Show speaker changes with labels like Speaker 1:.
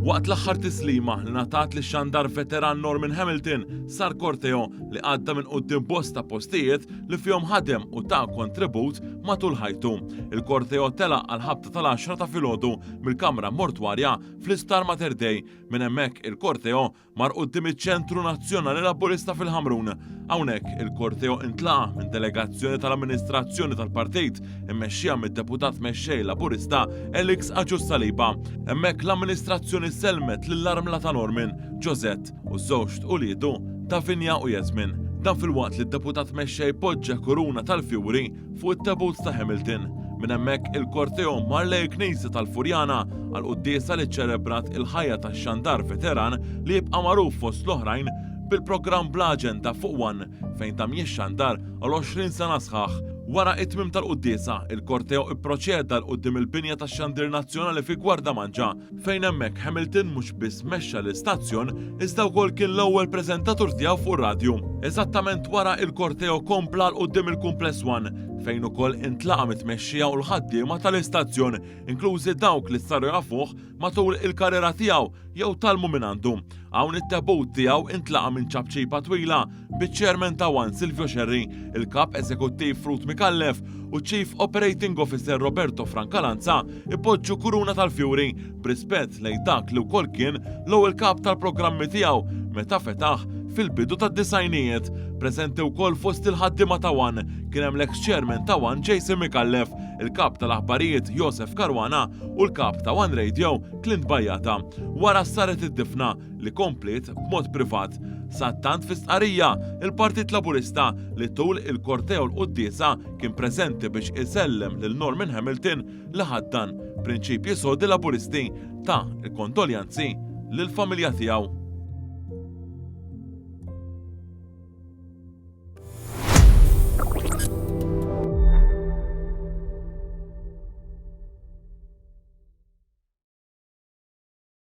Speaker 1: Waqt l-aħħar tislima li ngħatat lix-xandar veteran Norman Hamilton sar korteo li għadda minn quddiem bosta postijiet li fihom ħadem u ta' kontribut matul ħajtu. Il-korteo tela għal ħabta tal-10 ta' filgħodu mill-Kamra Mortwarja fl-Istar Mater Dei. Minn hemmhekk il-korteo mar quddiem iċ-Ċentru Nazzjonali Laburista fil-Ħamrun. Hawnhekk il-korteo intlaqa minn delegazzjoni tal-amministrazzjoni tal-partit immexxija mid-deputat mexxej Laburista Elix Aġus Saliba. Hemmhekk l-amministrazzjoni selmet lill-armla ta' Norman, Josette u żewġ tquliedu Davinja u Yasmin. Dan fil-waqt li d-deputat mexxej poġġa kuruna tal-fjuri fuq it-tabut ta' Hamilton. Minn hemmhekk il-korteo mar lejn il-Knisja tal-Furjana għal quddiesa li ċċelebrat il-ħajja tax-xandar veteran li jibqa' magħruf fost l-oħrajn bil-programm bl-aġenda fuq One fejn tam jixxandar għal 20 sena sħaħ. Wara it-tmiem tal-quddiesa, il-korteo ipproċeda l quddiem il-binja tax-Xandir Nazzjonali fi Gwardamanġa fejn hemmhekk Hamilton mhux biss mexxa l-istazzjon iżda wkoll kien l-ewwel preżentatur tiegħu fuq ir-radju. Eżattament wara il-korteo kompla l quddiem il-Kumpless One fejn ukoll intlaqa mit-tmexxija u l-ħaddiema tal-istazzjon, inklużi dawk li saru jafuh matul il-karriera tiegħu jew talmu minn għandu. Hawn it-tabut tiegħu intlaqa minn ċabċipa twila biċ-Chairman ta' One Silvio Xerri, il-Kap Eżekuttiv Ruth Mikallef u Chief Operating Officer Roberto Francalanza ipoġġu kuruna tal-fjuri b'rispett lejn dak li wkoll kien l-ewwel kap tal-programmi tiegħu meta fetaħ fil-bidu tad-disajnijiet. Preżenti wkoll fost il-ħaddiema ta' One kien hemm l-ex-Chairman ta' One Jason Mikallef, il-Kap tal-Aħbarijiet Joseph Karwana u l-Kap ta' One Radio Clint Bajjata. Wara saret id-difna li komplet b'mod privat. Sattant fi stqarrija il-Partit Laburista li tul il-korteo l-quddiesa kien preżenti biex isellem lil Norman Hamilton li ħaddan prinċipji sodi Laburisti ta' il-kondoljanzi lill-familja tiegħu.